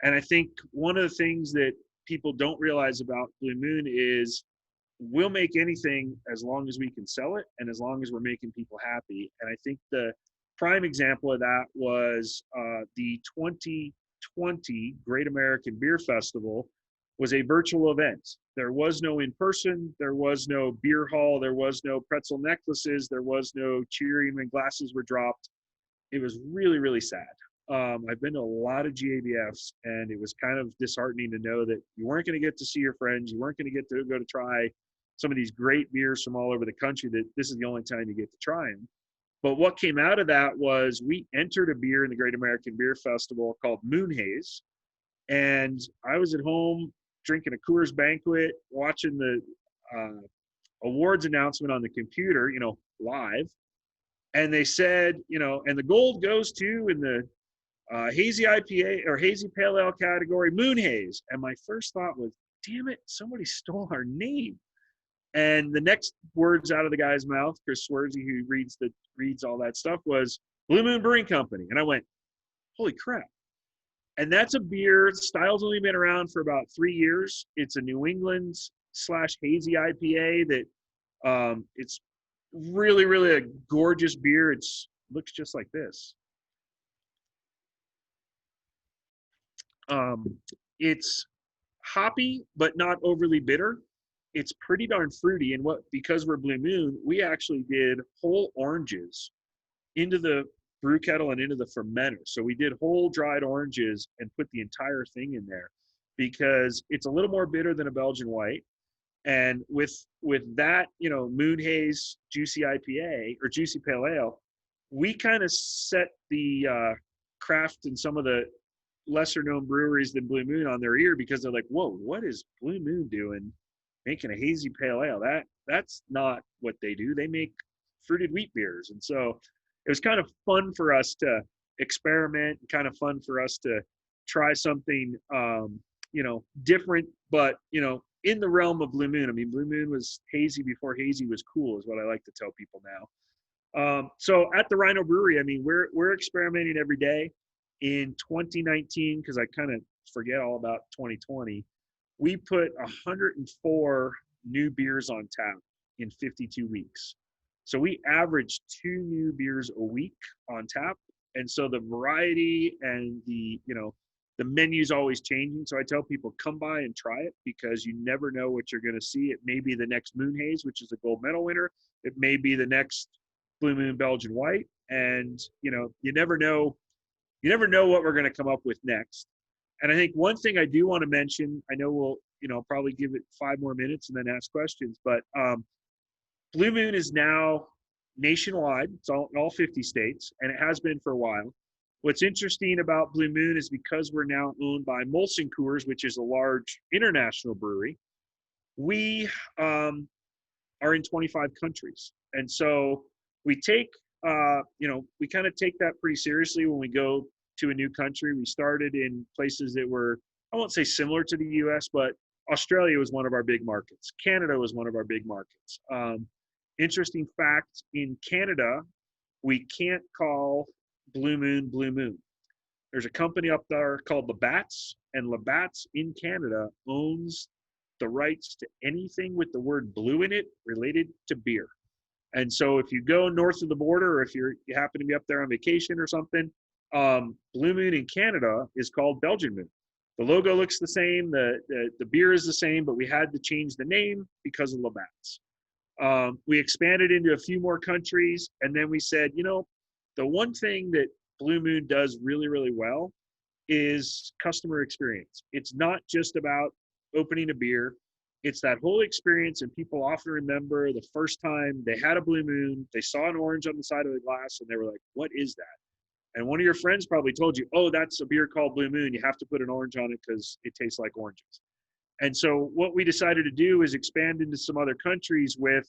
And I think one of the things that people don't realize about Blue Moon is we'll make anything as long as we can sell it and as long as we're making people happy. And I think the prime example of that was the 2020 Great American Beer Festival was a virtual event. There was no in-person, there was no beer hall, there was no pretzel necklaces, there was no cheering when glasses were dropped. It was really, really sad. I've been to a lot of GABFs, and it was kind of disheartening to know that you weren't going to get to see your friends, you weren't going to get to go to try some of these great beers from all over the country, that this is the only time you get to try them. But what came out of that was we entered a beer in the Great American Beer Festival called Moon Haze. And I was at home drinking a Coors Banquet, watching the awards announcement on the computer, live. And they said, and the gold goes to in the hazy IPA or hazy pale ale category, Moon Haze. And my first thought was, damn it, somebody stole our name. And the next words out of the guy's mouth, Chris Swersey, who reads all that stuff, was Blue Moon Brewing Company. And I went, holy crap. And that's a beer, style's only been around for about 3 years. It's a New England / hazy IPA that it's really, really a gorgeous beer. It looks just like this. It's hoppy, but not overly bitter. It's pretty darn fruity. And because we're Blue Moon, we actually did whole oranges into the brew kettle and into the fermenter. So we did whole dried oranges and put the entire thing in there because it's a little more bitter than a Belgian white. And with that, Moon Haze Juicy IPA or Juicy Pale Ale, we kind of set the craft and some of the lesser known breweries than Blue Moon on their ear, because they're like, whoa, what is Blue Moon doing making a hazy pale ale? That's not what they do. They make fruited wheat beers. And so it was kind of fun for us to experiment, kind of fun for us to try something, different, but, in the realm of Blue Moon. I mean, Blue Moon was hazy before hazy was cool, is what I like to tell people now. So at the Rhino Brewery, I mean, we're experimenting every day. In 2019, because I kind of forget all about 2020, we put 104 new beers on tap in 52 weeks. So we averaged 2 new beers a week on tap. And so the variety and the menu's always changing. So I tell people, come by and try it, because you never know what you're going to see. It may be the next Moon Haze, which is a gold medal winner. It may be the next Blue Moon Belgian White. And, you never know what we're going to come up with next. And I think one thing I do want to mention, I know we'll, probably give it 5 more minutes and then ask questions, but Blue Moon is now nationwide. It's all 50 states, and it has been for a while. What's interesting about Blue Moon is because we're now owned by Molson Coors, which is a large international brewery, we are in 25 countries. And so we take, we kind of take that pretty seriously when we go to a new country. We started in places that were, I won't say similar to the US, but Australia was one of our big markets. Canada was one of our big markets. Interesting fact, in Canada, we can't call Blue Moon Blue Moon. There's a company up there called Labatt's, and Labatt's in Canada owns the rights to anything with the word blue in it related to beer. And so if you go north of the border, or if you happen to be up there on vacation or something, Blue Moon in Canada is called Belgian Moon. The logo looks the same, the beer is the same, but we had to change the name because of Labatt's. We expanded into a few more countries, and then we said, the one thing that Blue Moon does really, really well is customer experience. It's not just about opening a beer. It's that whole experience, and people often remember the first time they had a Blue Moon, they saw an orange on the side of the glass, and they were like, what is that? And one of your friends probably told you, oh, that's a beer called Blue Moon. You have to put an orange on it because it tastes like oranges. And so what we decided to do is expand into some other countries with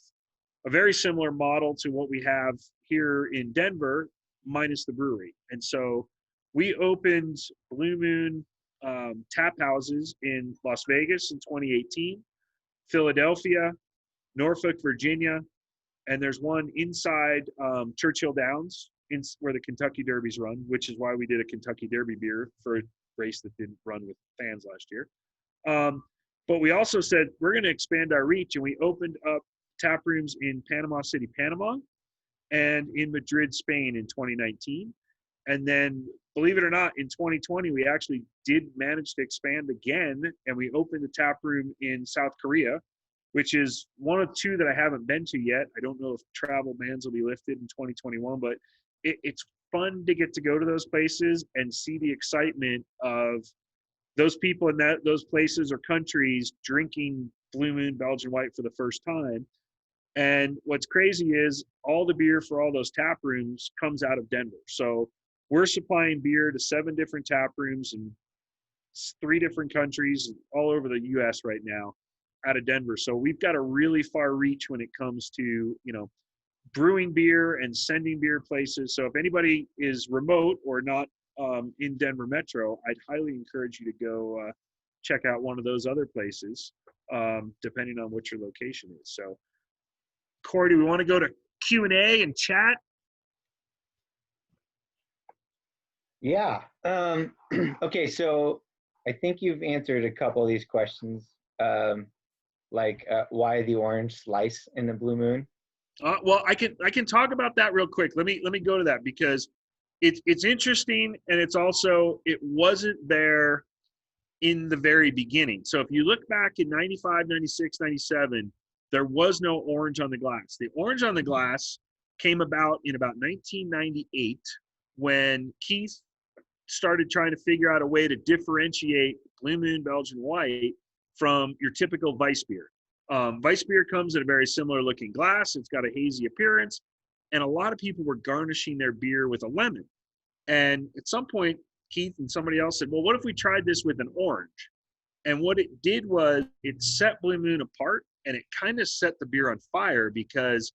a very similar model to what we have here in Denver, minus the brewery. And so we opened Blue Moon tap houses in Las Vegas in 2018, Philadelphia, Norfolk, Virginia, and there's one inside Churchill Downs where the Kentucky Derby's run, which is why we did a Kentucky Derby beer for a race that didn't run with fans last year. But we also said we're going to expand our reach, and we opened up tap rooms in Panama City, Panama, and in Madrid, Spain in 2019. And then, believe it or not, in 2020, we actually did manage to expand again, and we opened a tap room in South Korea, which is one of two that I haven't been to yet. I don't know if travel bans will be lifted in 2021, but it's fun to get to go to those places and see the excitement of those people in those places or countries drinking Blue Moon Belgian White for the first time. And what's crazy is all the beer for all those tap rooms comes out of Denver. So we're supplying beer to 7 different tap rooms in 3 different countries all over the U.S. right now out of Denver. So we've got a really far reach when it comes to, brewing beer and sending beer places. So if anybody is remote or not in Denver Metro, I'd highly encourage you to go check out one of those other places, depending on what your location is. So, Corey, do we want to go to Q&A and chat? Yeah. Okay, so I think you've answered a couple of these questions, like why the orange slice in the Blue Moon? Well, I can talk about that real quick. Let me go to that because it's interesting, and it's also it wasn't there in the very beginning. So if you look back in 95, 96, 97, there was no orange on the glass. The orange on the glass came about in about 1998 when Keith started trying to figure out a way to differentiate Blue Moon Belgian White from your typical Weiss beer. Weiss beer comes in a very similar looking glass. It's got a hazy appearance. And a lot of people were garnishing their beer with a lemon. And at some point, Keith and somebody else said, well, what if we tried this with an orange? And what it did was it set Blue Moon apart, and it kind of set the beer on fire because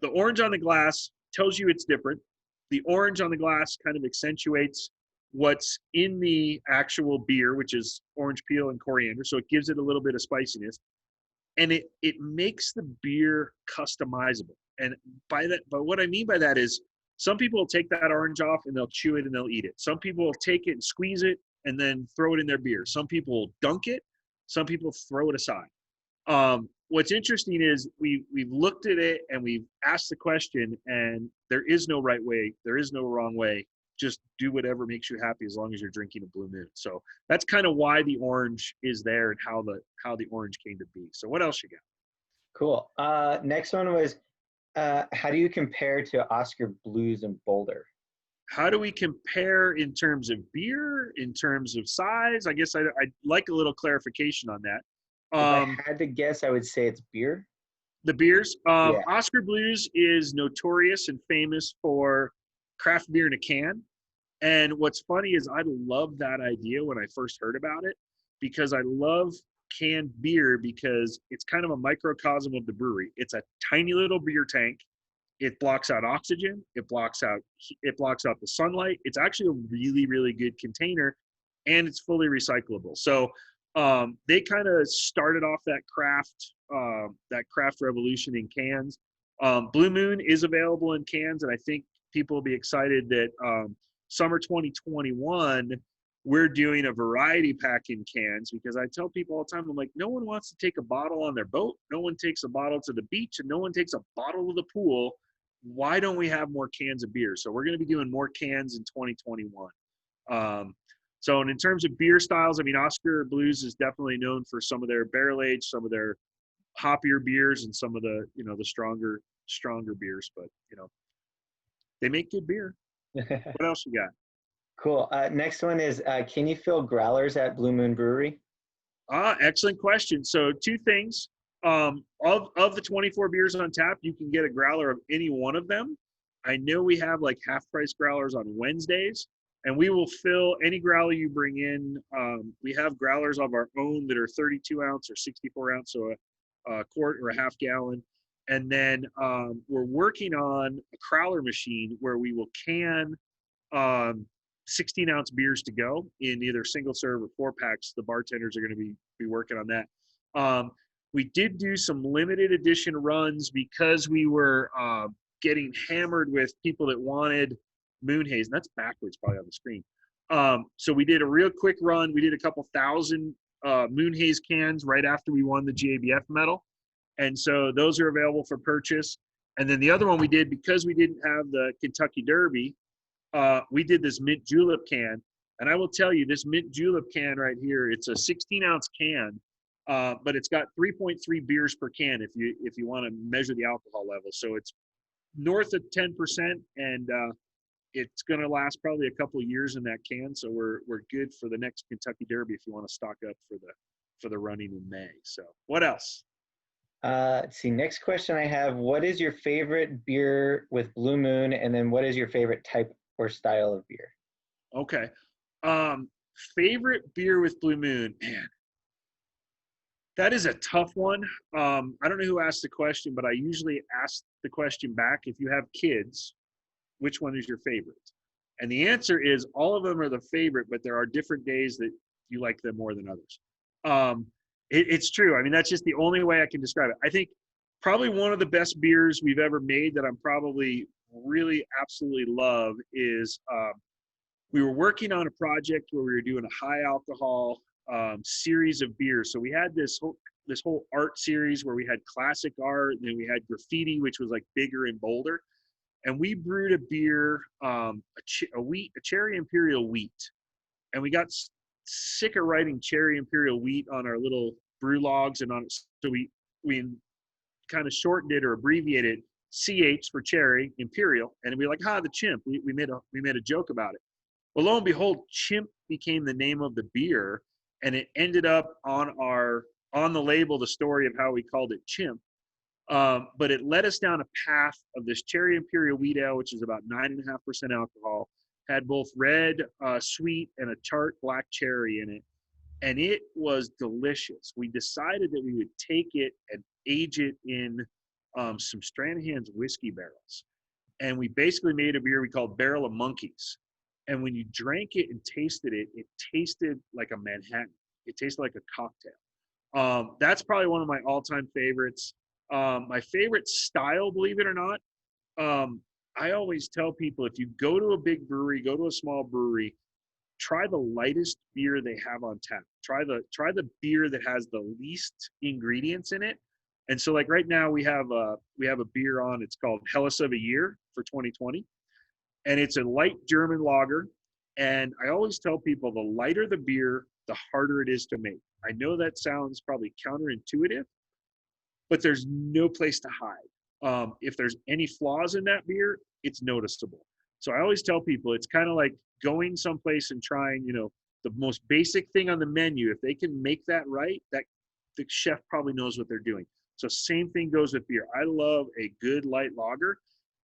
the orange on the glass tells you it's different. The orange on the glass kind of accentuates what's in the actual beer, which is orange peel and coriander. So it gives it a little bit of spiciness. And it makes the beer customizable. And but what I mean by that is some people will take that orange off and they'll chew it and they'll eat it. Some people will take it and squeeze it and then throw it in their beer. Some people will dunk it. Some people throw it aside. What's interesting is we've looked at it and we've asked the question, and there is no right way. There is no wrong way. Just do whatever makes you happy as long as you're drinking a Blue Moon. So that's kind of why the orange is there and how the orange came to be. So what else you got? Cool. Next one was, how do you compare to Oscar Blues and Boulder? How do we compare in terms of beer, in terms of size? I guess I'd like a little clarification on that. If I had to guess, I would say it's beer. The beers. Yeah. Oscar Blues is notorious and famous for craft beer in a can. And what's funny is I loved that idea when I first heard about it, because I love canned beer because it's kind of a microcosm of the brewery. It's a tiny little beer tank. It blocks out oxygen. It blocks out the sunlight. It's actually a really, really good container, and it's fully recyclable. So they kind of started off that craft revolution in cans. Blue Moon is available in cans, and I think people will be excited that summer 2021, we're doing a variety pack in cans, because I tell people all the time, I'm like, no one wants to take a bottle on their boat. No one takes a bottle to the beach, and no one takes a bottle to the pool. Why don't we have more cans of beer? So we're going to be doing more cans in 2021. So in terms of beer styles, I mean, Oscar Blues is definitely known for some of their barrel aged, some of their hoppier beers, and some of the, the stronger beers, but, they make good beer. What else you got? Cool. Next one is, can you fill growlers at Blue Moon Brewery? Excellent question. So 2 things. Of the 24 beers on tap, you can get a growler of any one of them. I know we have like half-price growlers on Wednesdays, and we will fill any growler you bring in. We have growlers of our own that are 32 ounce or 64 ounce, so a quart or a half gallon. And then we're working on a crowler machine where we will can 16-ounce beers to go in either single serve or 4-packs. The bartenders are going to be working on that. We did do some limited edition runs because we were getting hammered with people that wanted moon haze, and that's backwards probably on the screen. So we did a real quick run. We did a couple thousand moon haze cans right after we won the GABF medal. And so those are available for purchase. And then the other one we did, because we didn't have the Kentucky Derby, we did this mint julep can. And I will tell you, this mint julep can right here, it's a 16-ounce can, but it's got 3.3 beers per can if you want to measure the alcohol level. So it's north of 10%, and it's going to last probably a couple of years in that can. So we're good for the next Kentucky Derby if you want to stock up for the running in May. So what else? Let's see. Next question I have: what is your favorite beer with Blue Moon, and then what is your favorite type or style of beer? Okay. Favorite beer with Blue Moon, man. That is a tough one. I don't know who asked the question, but I usually ask the question back. If you have kids, which one is your favorite? And the answer is all of them are the favorite, but there are different days that you like them more than others. It's true. I mean, that's just the only way I can describe it. I think probably one of the best beers we've ever made that I'm probably really absolutely love is we were working on a project where we were doing a high alcohol series of beers. So we had this whole art series where we had classic art, and then we had graffiti, which was like bigger and bolder. And we brewed a beer, a cherry imperial wheat, and we got sick of writing cherry imperial wheat on our little brew logs and on it. So we kind of shortened it or abbreviated CH for cherry imperial, and we were like, the chimp. We made a joke about it. Well, lo and behold, chimp became the name of the beer, and it ended up on the label, the story of how we called it chimp. But it led us down a path of this cherry imperial wheat ale, which is about 9.5% alcohol, had both red, sweet, and a tart black cherry in it. And it was delicious. We decided that we would take it and age it in some Stranahan's whiskey barrels. And we basically made a beer we called Barrel of Monkeys. And when you drank it and tasted it, it tasted like a Manhattan. It tasted like a cocktail. That's probably one of my all-time favorites. My favorite style, believe it or not, I always tell people, if you go to a big brewery, go to a small brewery, try the lightest beer they have on tap. Try the beer that has the least ingredients in it. And so, like right now, we have a beer on. It's called Helles of a Year for 2020, and it's a light German lager. And I always tell people, the lighter the beer, the harder it is to make. I know that sounds probably counterintuitive, but there's no place to hide. If there's any flaws in that beer, it's noticeable. So I always tell people, it's kind of like going someplace and trying, the most basic thing on the menu. If they can make that right, that the chef probably knows what they're doing. So same thing goes with beer. I love a good light lager.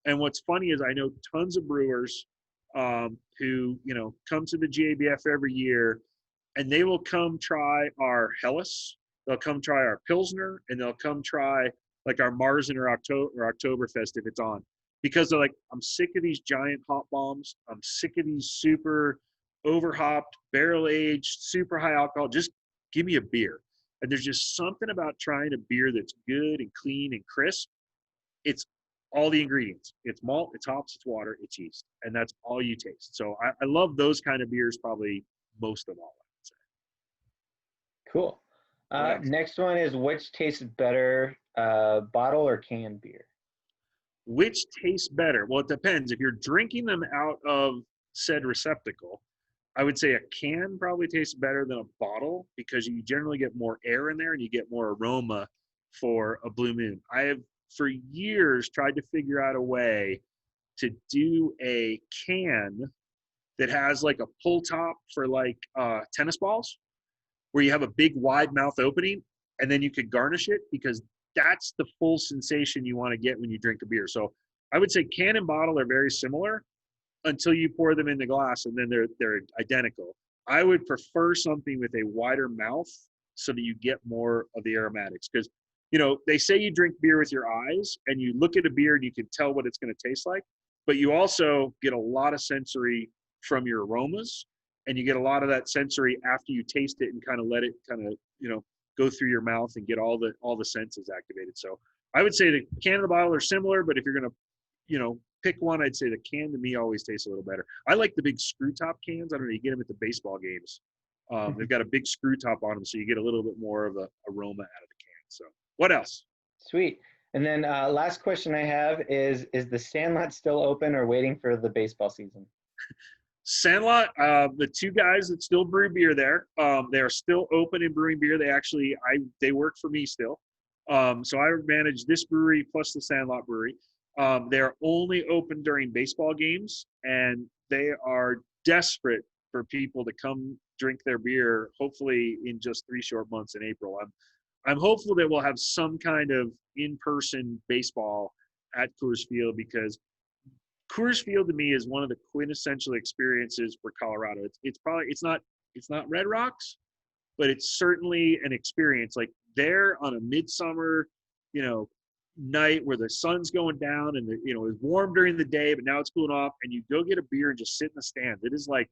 And what's funny is I know tons of brewers who, come to the GABF every year, and they will come try our Helles. They'll come try our Pilsner, and they'll come try like our Marzen or Oktoberfest if it's on. Because they're like, I'm sick of these giant hop bombs. I'm sick of these super overhopped, barrel-aged, super high alcohol. Just give me a beer. And there's just something about trying a beer that's good and clean and crisp. It's all the ingredients. It's malt, it's hops, it's water, it's yeast. And that's all you taste. So I love those kind of beers probably most of all, I would say. Cool. Next one is, which tastes better, bottle or canned beer? Which tastes better? Well, it depends. If you're drinking them out of said receptacle, I would say a can probably tastes better than a bottle, because you generally get more air in there and you get more aroma for a Blue Moon. I have for years tried to figure out a way to do a can that has like a pull top for like tennis balls, where you have a big wide mouth opening, and then you could garnish it, because that's the full sensation you want to get when you drink a beer. So I would say can and bottle are very similar until you pour them in the glass, and then they're identical. I would prefer something with a wider mouth so that you get more of the aromatics, because they say you drink beer with your eyes, and you look at a beer and you can tell what it's going to taste like, but you also get a lot of sensory from your aromas, and you get a lot of that sensory after you taste it and kind of let it go through your mouth and get all the senses activated. So I would say the can and the bottle are similar, but if you're going to pick one, I'd say the can to me always tastes a little better. I like the big screw top cans. I don't know, you get them at the baseball games. They've got a big screw top on them, so you get a little bit more of a aroma out of the can. So what else? Sweet. And then last question I have is the Sandlot still open or waiting for the baseball season? Sandlot, the two guys that still brew beer there, they are still open and brewing beer. They work for me still. So I manage this brewery plus the Sandlot Brewery. They're only open during baseball games, and they are desperate for people to come drink their beer, hopefully in just 3 short months in April. I'm hopeful that we'll have some kind of in-person baseball at Coors Field, because Coors Field to me is one of the quintessential experiences for Colorado. It's not Red Rocks, but it's certainly an experience. Like there on a midsummer, night where the sun's going down and it's warm during the day, but now it's cooling off, and you go get a beer and just sit in the stand. It's like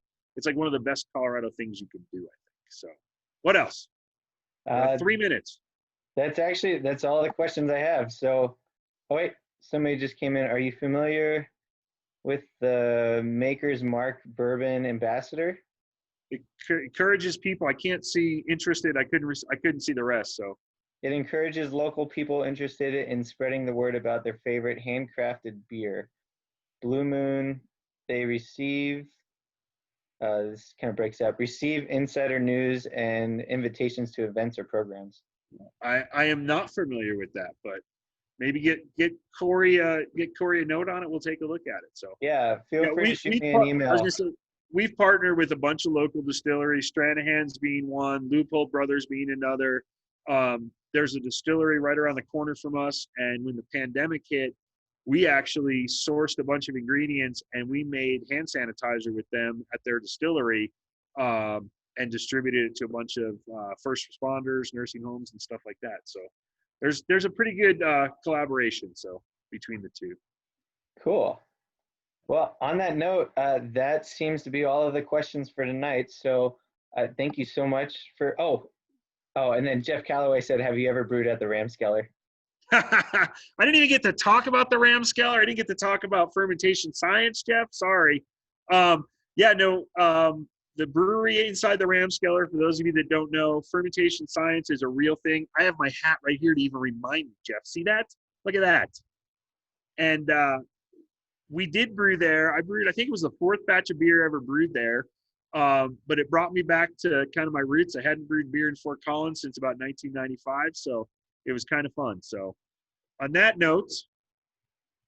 one of the best Colorado things you can do, I think. So what else? 3 minutes. That's all the questions I have. So, oh wait, somebody just came in. Are you familiar with the Maker's Mark Bourbon Ambassador? It encourages people. I can't see interested. I couldn't see the rest. So it encourages local people interested in spreading the word about their favorite handcrafted beer. Blue Moon, they receive, this kind of breaks up, receive insider news and invitations to events or programs. I am not familiar with that, but maybe get Corey a note on it. We'll take a look at it. So yeah, feel free to shoot me an email. We've partnered with a bunch of local distilleries, Stranahan's being one, Loophole Brothers being another. There's a distillery right around the corner from us, and when the pandemic hit, we actually sourced a bunch of ingredients and we made hand sanitizer with them at their distillery, and distributed it to a bunch of first responders, nursing homes, and stuff like that. So there's a pretty good collaboration between the two. Cool. Well, on that note, that seems to be all of the questions for tonight. So thank you so much for, and then Jeff Calloway said, have you ever brewed at the Ramskeller? I didn't even get to talk about the Ramskeller. I didn't get to talk about fermentation science, Jeff. Sorry. The brewery inside the Ramskeller, for those of you that don't know, fermentation science is a real thing. I have my hat right here to even remind me, Jeff. See that? Look at that. And we did brew there. I think it was the 4th batch of beer I ever brewed there. But it brought me back to kind of my roots. I hadn't brewed beer in Fort Collins since about 1995, so it was kind of fun. So on that note,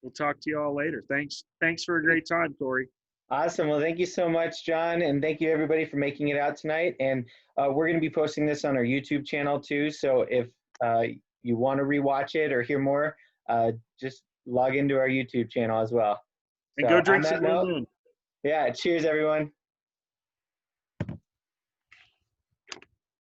we'll talk to you all later. Thanks for a great time, Corey. Awesome. Well, thank you so much, John, and thank you everybody for making it out tonight. And we're going to be posting this on our YouTube channel too, so if you want to rewatch it or hear more, just log into our YouTube channel as well. And go drink some Blue Moon. Yeah, cheers everyone.